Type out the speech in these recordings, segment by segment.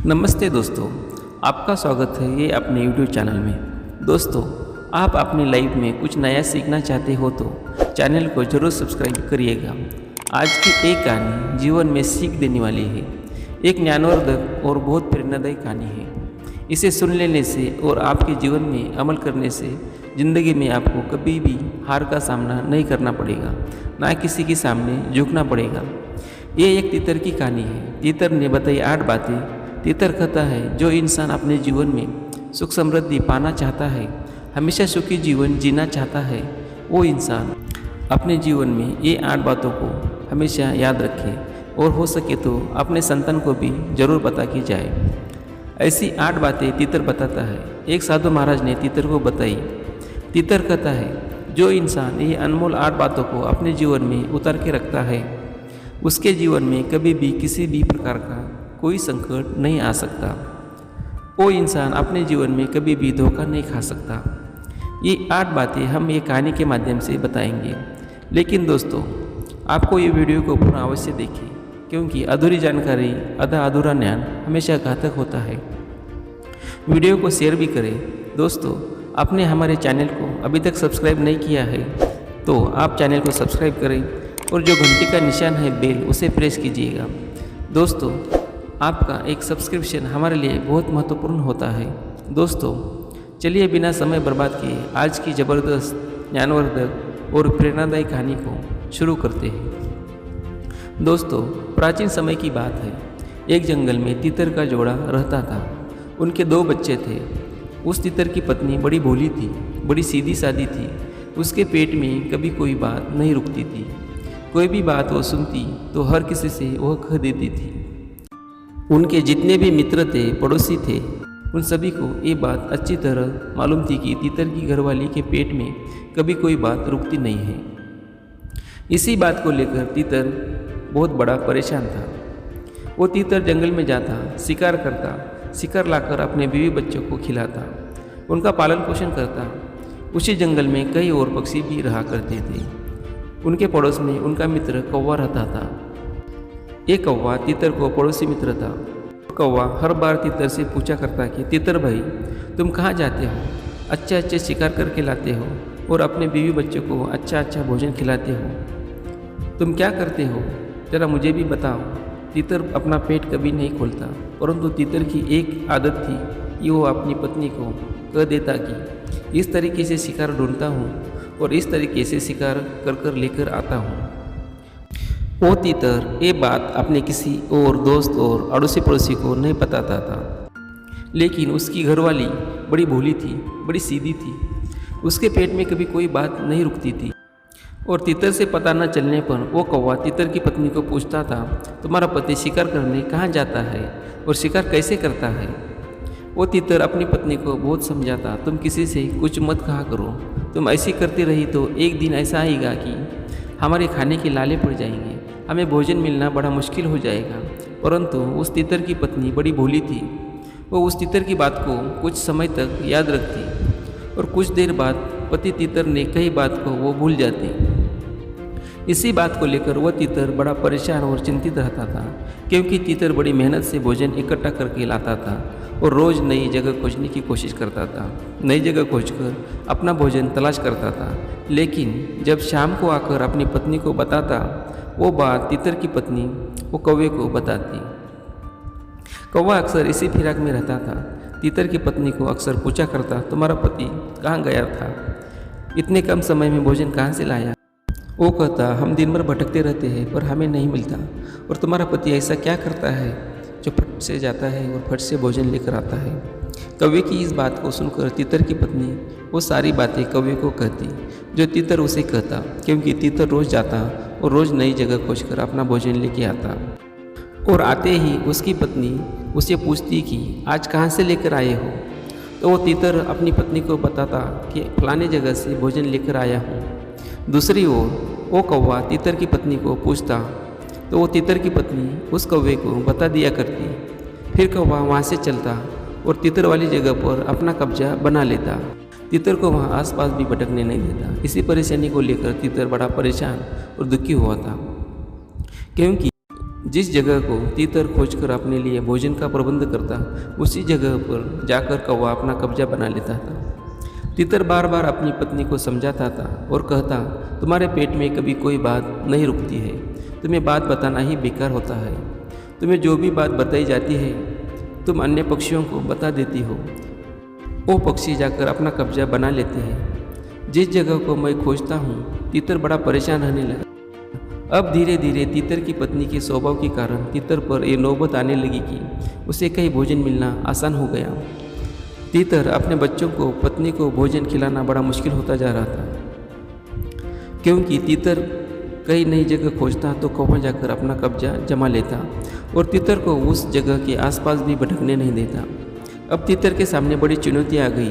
नमस्ते दोस्तों, आपका स्वागत है ये अपने यूट्यूब चैनल में। दोस्तों, आप अपनी लाइफ में कुछ नया सीखना चाहते हो तो चैनल को ज़रूर सब्सक्राइब करिएगा। आज की एक कहानी जीवन में सीख देने वाली है। एक ज्ञानवर्धक और बहुत प्रेरणादायी कहानी है। इसे सुन लेने से और आपके जीवन में अमल करने से ज़िंदगी में आपको कभी भी हार का सामना नहीं करना पड़ेगा, ना किसी के सामने झुकना पड़ेगा। ये एक तीतर की कहानी है। तीतर ने बताई 8 बातें। तीतर कहता है, जो इंसान अपने जीवन में सुख समृद्धि पाना चाहता है, हमेशा सुखी जीवन जीना चाहता है, वो इंसान अपने जीवन में ये 8 बातों को हमेशा याद रखे और हो सके तो अपने संतान को भी जरूर बता की जाए। ऐसी 8 बातें तीतर बताता है। एक साधु महाराज ने तीतर को बताई। तीतर कहता है, जो इंसान ये अनमोल 8 बातों को अपने जीवन में उतार के रखता है, उसके जीवन में कभी भी किसी भी प्रकार का कोई संकट नहीं आ सकता। वो इंसान अपने जीवन में कभी भी धोखा नहीं खा सकता। ये 8 बातें हम ये कहानी के माध्यम से बताएंगे। लेकिन दोस्तों, आपको ये वीडियो को पूरा अवश्य देखें, क्योंकि अधूरी जानकारी आधा अधूरा ज्ञान हमेशा घातक होता है। वीडियो को शेयर भी करें। दोस्तों, आपने हमारे चैनल को अभी तक सब्सक्राइब नहीं किया है तो आप चैनल को सब्सक्राइब करें और जो घंटी का निशान है बेल, उसे प्रेस कीजिएगा। दोस्तों, आपका एक सब्सक्रिप्शन हमारे लिए बहुत महत्वपूर्ण होता है। दोस्तों, चलिए बिना समय बर्बाद किए आज की ज़बरदस्त ज्ञानवर्धक और प्रेरणादायी कहानी को शुरू करते हैं। दोस्तों, प्राचीन समय की बात है। एक जंगल में तीतर का जोड़ा रहता था। उनके 2 बच्चे थे। उस तीतर की पत्नी बड़ी भोली थी, बड़ी सीधी सादी थी। उसके पेट में कभी कोई बात नहीं रुकती थी। कोई भी बात वो सुनती तो हर किसी से वह कह देती थी। उनके जितने भी मित्र थे, पड़ोसी थे, उन सभी को ये बात अच्छी तरह मालूम थी कि तीतर की घरवाली के पेट में कभी कोई बात रुकती नहीं है। इसी बात को लेकर तीतर बहुत बड़ा परेशान था। वो तीतर जंगल में जाता, शिकार करता, शिकार लाकर अपने बीवी बच्चों को खिलाता, उनका पालन पोषण करता। उसी जंगल में कई और पक्षी भी रहा करते थे। उनके पड़ोस में उनका मित्र कौवा रहता था। एक कौवा तीतर को पड़ोसी मित्र था। कौवा हर बार तीतर से पूछा करता कि तीतर भाई, तुम कहाँ जाते हो? अच्छे अच्छे शिकार करके लाते हो और अपने बीवी बच्चों को अच्छा अच्छा भोजन खिलाते हो। तुम क्या करते हो, जरा मुझे भी बताओ। तीतर अपना पेट कभी नहीं खोलता, परंतु तीतर की एक आदत थी कि वो अपनी पत्नी को कह देता कि इस तरीके से शिकार ढूंढता हूँ और इस तरीके से शिकार कर कर लेकर आता हूँ। वो तीतर ये बात अपने किसी और दोस्त और अड़ोसी पड़ोसी को नहीं बताता था। लेकिन उसकी घरवाली बड़ी भोली थी, बड़ी सीधी थी। उसके पेट में कभी कोई बात नहीं रुकती थी। और तीतर से पता न चलने पर वो कौवा तीतर की पत्नी को पूछता था, तुम्हारा पति शिकार करने कहाँ जाता है और शिकार कैसे करता है? वो तीतर अपनी पत्नी को बहुत समझाता, तुम किसी से कुछ मत कहा करो। तुम ऐसी करती रही तो एक दिन ऐसा आएगा कि हमारे खाने के लाले पड़ जाएंगे, हमें भोजन मिलना बड़ा मुश्किल हो जाएगा। परंतु उस तीतर की पत्नी बड़ी भोली थी। वो उस तीतर की बात को कुछ समय तक याद रखती और कुछ देर बाद पति तीतर ने कही बात को वो भूल जाती। इसी बात को लेकर वह तीतर बड़ा परेशान और चिंतित रहता था, क्योंकि तीतर बड़ी मेहनत से भोजन इकट्ठा करके लाता था और रोज़ नई जगह खोजने की कोशिश करता था। नई जगह खोजकर अपना भोजन तलाश करता था। लेकिन जब शाम को आकर अपनी पत्नी को बताता, वो बात तीतर की पत्नी वो कौवे को बताती। कौवा अक्सर इसी फिराक में रहता था। तीतर की पत्नी को अक्सर पूछा करता, तुम्हारा पति कहाँ गया था? इतने कम समय में भोजन कहाँ से लाया? वो कहता, हम दिन भर भटकते रहते हैं पर हमें नहीं मिलता। और तुम्हारा पति ऐसा क्या करता है जो फट से जाता है और फट से भोजन लेकर आता है? कौवे की इस बात को सुनकर तीतर की पत्नी वो सारी बातें कौवे को कहती जो तीतर उसे कहता, क्योंकि तीतर रोज़ जाता और रोज़ नई जगह खोजकर अपना भोजन लेके आता। और आते ही उसकी पत्नी उसे पूछती कि आज कहाँ से लेकर आए हो? तो वो तीतर अपनी पत्नी को बताता कि फलाने जगह से भोजन लेकर आया हूँ। दूसरी ओर वो कौवा तीतर की पत्नी को पूछता तो वो तीतर की पत्नी उस कौवे को बता दिया करती। फिर कौवा वहाँ से चलता और तीतर वाली जगह पर अपना कब्जा बना लेता। तीतर को वहाँ आसपास भी भटकने नहीं देता। इसी परेशानी को लेकर तीतर बड़ा परेशान और दुखी हुआ था, क्योंकि जिस जगह को तीतर खोजकर अपने लिए भोजन का प्रबंध करता, उसी जगह पर जाकर कौवा अपना कब्जा बना लेता था। तीतर बार बार अपनी पत्नी को समझाता था और कहता, तुम्हारे पेट में कभी कोई बात नहीं रुकती है, तुम्हें बात बताना ही बेकार होता है। तुम्हें जो भी बात बताई जाती है तुम अन्य पक्षियों को बता देती हो, वो पक्षी जाकर अपना कब्जा बना लेते हैं। जिस जगह को मैं खोजता हूँ, तीतर बड़ा परेशान रहने लगा। अब धीरे धीरे तीतर की पत्नी के स्वभाव के कारण तीतर पर यह नौबत आने लगी कि उसे कहीं भोजन मिलना आसान हो गया। तीतर अपने बच्चों को, पत्नी को भोजन खिलाना बड़ा मुश्किल होता जा रहा था, क्योंकि तीतर कई नई जगह खोजता तो कौवा जाकर अपना कब्जा जमा लेता और तीतर को उस जगह के आसपास भी भटकने नहीं देता। अब तीतर के सामने बड़ी चुनौती आ गई,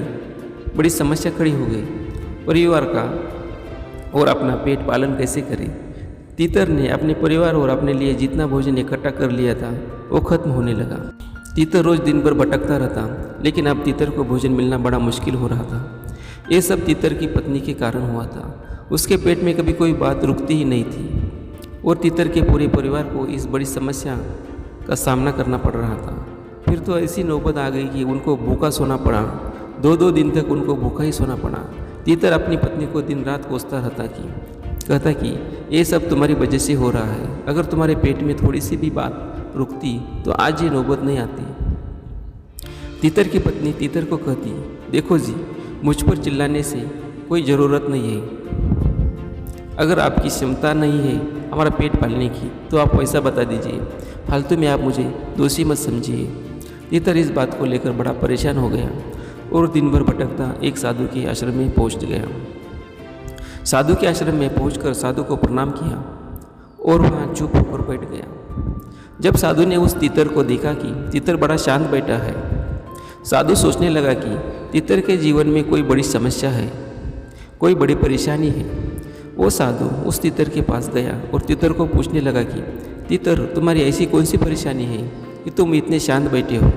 बड़ी समस्या खड़ी हो गई। परिवार का और अपना पेट पालन कैसे करे। तीतर ने अपने परिवार और अपने लिए जितना भोजन इकट्ठा कर लिया था वो खत्म होने लगा। तीतर रोज दिन भर भटकता रहता, लेकिन अब तीतर को भोजन मिलना बड़ा मुश्किल हो रहा था। ये सब तीतर की पत्नी के कारण हुआ था। उसके पेट में कभी कोई बात रुकती ही नहीं थी और तीतर के पूरे परिवार को इस बड़ी समस्या का सामना करना पड़ रहा था। फिर तो ऐसी नौबत आ गई कि उनको भूखा सोना पड़ा। 2-2 दिन तक उनको भूखा ही सोना पड़ा। तीतर अपनी पत्नी को दिन रात कोसता रहता कहता कि ये सब तुम्हारी वजह से हो रहा है। अगर तुम्हारे पेट में थोड़ी सी भी बात रुकती तो आज ये नौबत नहीं आती। तीतर की पत्नी तीतर को कहती, देखो जी, मुझ पर चिल्लाने से कोई ज़रूरत नहीं है। अगर आपकी क्षमता नहीं है हमारा पेट पालने की तो आप पैसा बता दीजिए, फालतू में आप मुझे दोषी मत समझिए। तीतर इस बात को लेकर बड़ा परेशान हो गया और दिन भर भटकता एक साधु के आश्रम में पहुंच गया। साधु के आश्रम में पहुंचकर साधु को प्रणाम किया और वहां चुप होकर बैठ गया। जब साधु ने उस तीतर को देखा कि तीतर बड़ा शांत बैठा है, साधु सोचने लगा कि तीतर के जीवन में कोई बड़ी समस्या है, कोई बड़ी परेशानी है। वो साधु उस तीतर के पास गया और तीतर को पूछने लगा कि तीतर, तुम्हारी ऐसी कौन सी परेशानी है कि तुम इतने शांत बैठे हो?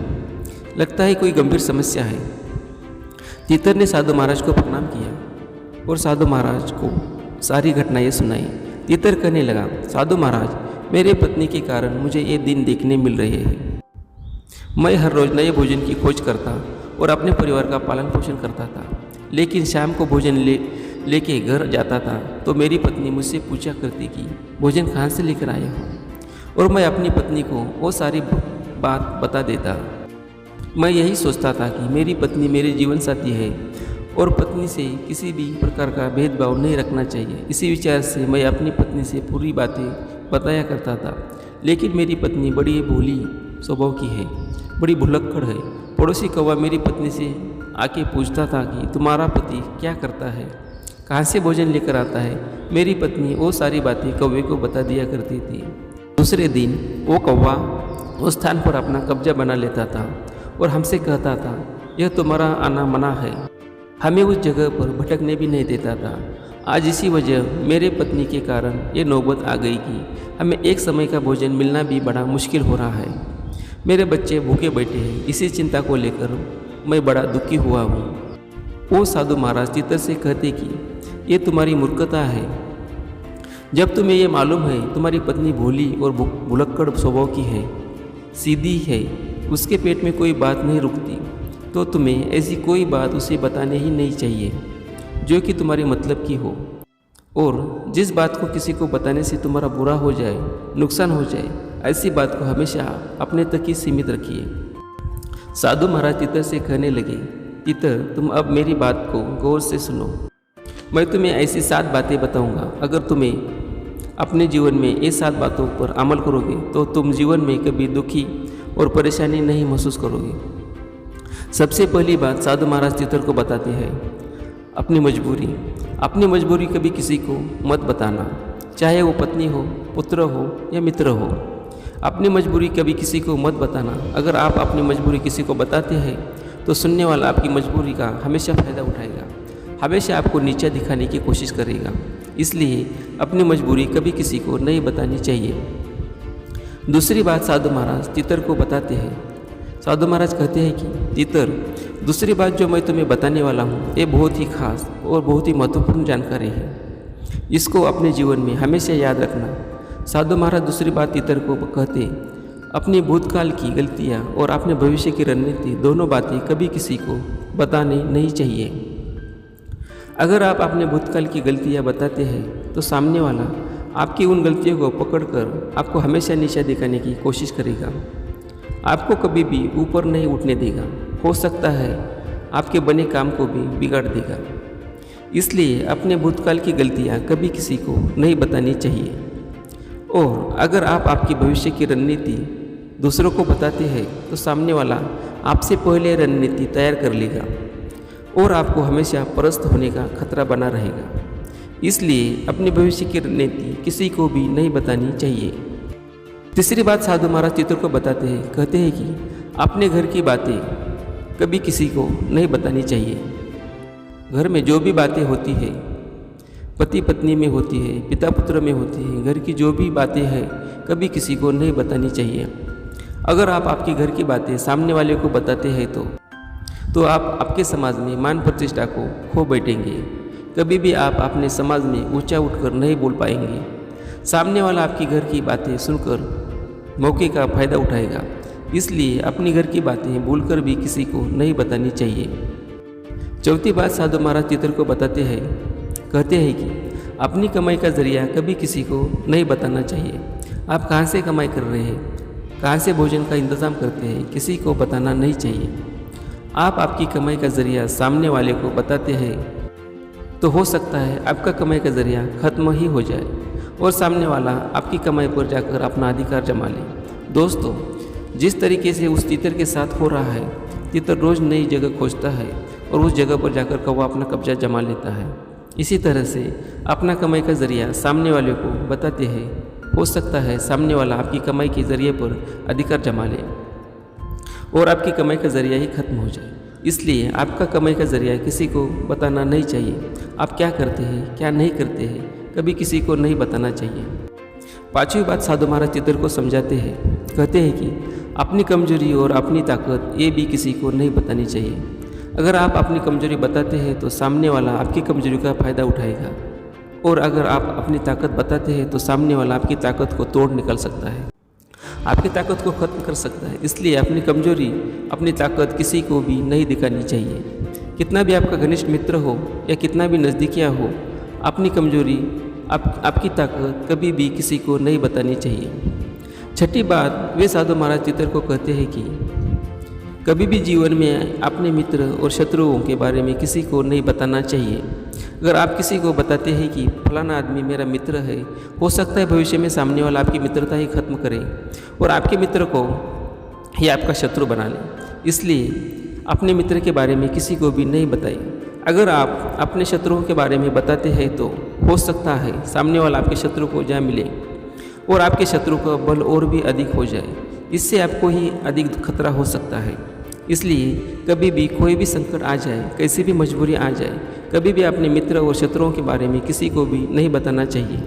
लगता है कोई गंभीर समस्या है। तीतर ने साधु महाराज को प्रणाम किया और साधु महाराज को सारी घटनाएं सुनाई। तीतर कहने लगा, साधु महाराज, मेरे पत्नी के कारण मुझे ये दिन देखने मिल रहे हैं। मैं हर रोज़ नए भोजन की खोज करता और अपने परिवार का पालन पोषण करता था, लेकिन शाम को भोजन लेके घर जाता था तो मेरी पत्नी मुझसे पूछा करती कि भोजन कहाँ से लेकर आए हो, और मैं अपनी पत्नी को वो सारी बात बता देता। मैं यही सोचता था कि मेरी पत्नी मेरे जीवन साथी है और पत्नी से किसी भी प्रकार का भेदभाव नहीं रखना चाहिए। इसी विचार से मैं अपनी पत्नी से पूरी बातें बताया करता था, लेकिन मेरी पत्नी बड़ी भोली स्वभाव की है, बड़ी भुलक्कड़ है। पड़ोसी कौवा मेरी पत्नी से आके पूछता था कि तुम्हारा पति क्या करता है, कहाँ से भोजन लेकर आता है। मेरी पत्नी वो सारी बातें कौवे को बता दिया करती थी। दूसरे दिन वो कौवा उस स्थान पर अपना कब्जा बना लेता था और हमसे कहता था, यह तुम्हारा आना मना है। हमें उस जगह पर भटकने भी नहीं देता था। आज इसी वजह मेरे पत्नी के कारण ये नौबत आ गई कि हमें एक समय का भोजन मिलना भी बड़ा मुश्किल हो रहा है। मेरे बच्चे भूखे बैठे हैं, इसी चिंता को लेकर मैं बड़ा दुखी हुआ हूँ। वो साधु महाराज तीतर से कहते कि ये तुम्हारी मूर्खता है। जब तुम्हें ये मालूम है तुम्हारी पत्नी भोली और भुलक्कड़ स्वभाव की है, सीधी है, उसके पेट में कोई बात नहीं रुकती, तो तुम्हें ऐसी कोई बात उसे बताने ही नहीं चाहिए जो कि तुम्हारे मतलब की हो। और जिस बात को किसी को बताने से तुम्हारा बुरा हो जाए, नुकसान हो जाए, ऐसी बात को हमेशा अपने तक ही सीमित रखिए। साधु महाराज तीतर से कहने लगे, तीतर, तुम अब मेरी बात को गौर से सुनो। मैं तुम्हें ऐसी 7 बातें बताऊंगा। अगर तुम्हें अपने जीवन में ये 7 बातों पर अमल करोगे तो तुम जीवन में कभी दुखी और परेशानी नहीं महसूस करोगे। सबसे पहली बात साधु महाराज तीतर को बताते हैं, अपनी मजबूरी। अपनी मजबूरी कभी किसी को मत बताना, चाहे वो पत्नी हो, पुत्र हो या मित्र हो। अपनी मजबूरी कभी किसी को मत बताना। अगर आप अपनी मजबूरी किसी को बताते हैं तो सुनने वाला आपकी मजबूरी का हमेशा फ़ायदा उठाएगा, हमेशा आपको नीचा दिखाने की कोशिश करेगा। इसलिए अपनी मजबूरी कभी किसी को नहीं बतानी चाहिए। दूसरी बात साधु महाराज तीतर को बताते हैं। साधु महाराज कहते हैं कि तीतर, दूसरी बात जो मैं तुम्हें बताने वाला हूँ ये बहुत ही खास और बहुत ही महत्वपूर्ण जानकारी है। इसको अपने जीवन में हमेशा याद रखना। साधु महाराज दूसरी बात तीतर को कहते, अपनी भूतकाल की गलतियाँ और अपने भविष्य की रणनीति दोनों बातें कभी किसी को बतानी नहीं चाहिए। अगर आप अपने भूतकाल की गलतियाँ बताते हैं तो सामने वाला आपकी उन गलतियों को पकड़कर आपको हमेशा नीचा दिखाने की कोशिश करेगा, आपको कभी भी ऊपर नहीं उठने देगा, हो सकता है आपके बने काम को भी बिगाड़ देगा। इसलिए अपने भूतकाल की गलतियाँ कभी किसी को नहीं बतानी चाहिए। और अगर आप आपकी भविष्य की रणनीति दूसरों को बताते हैं तो सामने वाला आपसे पहले रणनीति तैयार कर लेगा और आपको हमेशा परास्त होने का खतरा बना रहेगा। इसलिए अपने भविष्य की रणनीति किसी को भी नहीं बतानी चाहिए। तीसरी बात साधु महाराज तीतर को बताते हैं, कहते हैं कि अपने घर की बातें कभी किसी को नहीं बतानी चाहिए। घर में जो भी बातें होती है, पति पत्नी में होती है, पिता पुत्र में होती है, घर की जो भी बातें हैं कभी किसी को नहीं बतानी चाहिए। अगर आप आपके घर की बातें सामने वाले को बताते हैं तो आप आपके समाज में मान प्रतिष्ठा को खो बैठेंगे। कभी भी आप अपने समाज में ऊंचा उठकर नहीं बोल पाएंगे। सामने वाला आपकी घर की बातें सुनकर मौके का फ़ायदा उठाएगा। इसलिए अपनी घर की बातें भूलकर भी किसी को नहीं बतानी चाहिए। चौथी बात साधु महाराज तीतर को बताते हैं, कहते हैं कि अपनी कमाई का जरिया कभी किसी को नहीं बताना चाहिए। आप कहाँ से कमाई कर रहे हैं, कहाँ से भोजन का इंतज़ाम करते हैं, किसी को बताना नहीं चाहिए। आप आपकी कमाई का जरिया सामने वाले को बताते हैं तो हो सकता है आपका कमाई का जरिया खत्म ही हो जाए और सामने वाला आपकी कमाई पर जाकर अपना अधिकार जमा ले। दोस्तों, जिस तरीके से उस तीतर के साथ हो रहा है, तीतर रोज़ नई जगह खोजता है और उस जगह पर जाकर कौवा अपना कब्जा जमा लेता है। इसी तरह से अपना कमाई का जरिया सामने वाले को बताते हैं, हो सकता है सामने वाला आपकी कमाई के जरिए पर अधिकार जमा ले और आपकी कमाई का जरिया ही खत्म हो जाए। इसलिए आपका कमाई का जरिया किसी को बताना नहीं चाहिए। आप क्या करते हैं, क्या नहीं करते हैं, कभी किसी को नहीं बताना चाहिए। पांचवी बात साधु महाराज तीतर को समझाते हैं, कहते हैं कि अपनी कमजोरी और अपनी ताकत ये भी किसी को नहीं बतानी चाहिए। अगर आप अपनी कमजोरी बताते हैं तो सामने वाला आपकी कमजोरी का फ़ायदा उठाएगा और अगर आप अपनी ताकत बताते हैं तो सामने वाला आपकी ताकत को तोड़ निकल सकता है, आपकी ताकत को ख़त्म कर सकता है। इसलिए अपनी कमजोरी, अपनी ताकत किसी को भी नहीं दिखानी चाहिए। कितना भी आपका घनिष्ठ मित्र हो या कितना भी नज़दीकिया हो, अपनी कमजोरी, आपकी ताकत कभी भी किसी को नहीं बतानी चाहिए। छठी बात वे साधु महाराज तीतर को कहते हैं कि कभी भी जीवन में अपने मित्र और शत्रुओं के बारे में किसी को नहीं बताना चाहिए। अगर आप किसी को बताते हैं कि फलाना आदमी मेरा मित्र है, हो सकता है भविष्य में सामने वाला आपकी मित्रता ही खत्म करे और आपके मित्र को ही आपका शत्रु बना ले। इसलिए अपने मित्र के बारे में किसी को भी नहीं बताइए। अगर आप अपने शत्रुओं के बारे में बताते हैं तो हो सकता है सामने वाला आपके शत्रु को जा मिले और आपके शत्रु का बल और भी अधिक हो जाए। इससे आपको ही अधिक खतरा हो सकता है। इसलिए कभी भी कोई भी संकट आ जाए, कैसी भी मजबूरी आ जाए, कभी भी अपने मित्र और शत्रुओं के बारे में किसी को भी नहीं बताना चाहिए।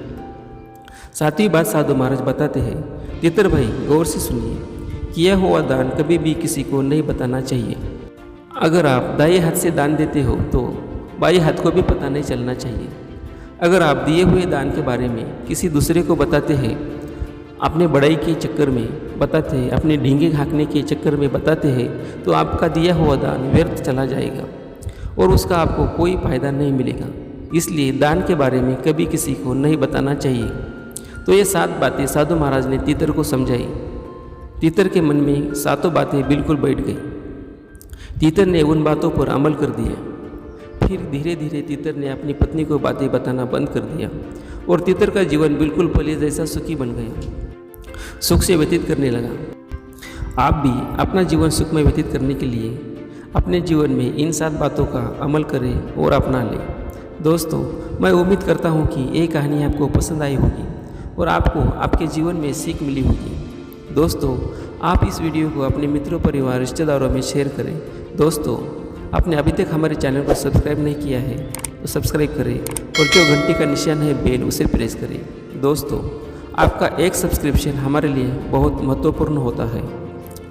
सातवीं बात साधु महाराज बताते हैं, तीतर भाई गौर से सुनिए, किया हुआ दान कभी भी किसी को नहीं बताना चाहिए। अगर आप दाएं हाथ से दान देते हो तो बाएं हाथ को भी पता नहीं चलना चाहिए। अगर आप दिए हुए दान के बारे में किसी दूसरे को बताते हैं, अपने बड़ाई के चक्कर में बताते हैं, अपने ढींगे हाँकने के चक्कर में बताते हैं, तो आपका दिया हुआ दान व्यर्थ चला जाएगा और उसका आपको कोई फ़ायदा नहीं मिलेगा। इसलिए दान के बारे में कभी किसी को नहीं बताना चाहिए। तो ये 7 बातें साधु महाराज ने तीतर को समझाई। तीतर के मन में 7 बातें बिल्कुल बैठ गई। तीतर ने उन बातों पर अमल कर दिया। फिर धीरे धीरे तीतर ने अपनी पत्नी को बातें बताना बंद कर दिया और तीतर का जीवन बिल्कुल पहले जैसा सुखी बन गया, सुख से व्यतीत करने लगा। आप भी अपना जीवन सुखमय व्यतीत करने के लिए अपने जीवन में इन 7 बातों का अमल करें और अपना लें। दोस्तों, मैं उम्मीद करता हूँ कि ये कहानी आपको पसंद आई होगी और आपको आपके जीवन में सीख मिली होगी। दोस्तों, आप इस वीडियो को अपने मित्रों, परिवार, रिश्तेदारों में शेयर करें। दोस्तों, आपने अभी तक हमारे चैनल को सब्सक्राइब नहीं किया है तो सब्सक्राइब करें और जो घंटी का निशान है बेल, उसे प्रेस करें। दोस्तों, आपका एक सब्सक्रिप्शन हमारे लिए बहुत महत्वपूर्ण होता है,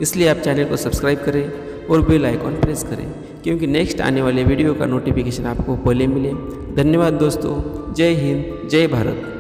इसलिए आप चैनल को सब्सक्राइब करें और बेल आइकॉन प्रेस करें, क्योंकि नेक्स्ट आने वाले वीडियो का नोटिफिकेशन आपको पहले मिले। धन्यवाद दोस्तों। जय हिंद, जय भारत।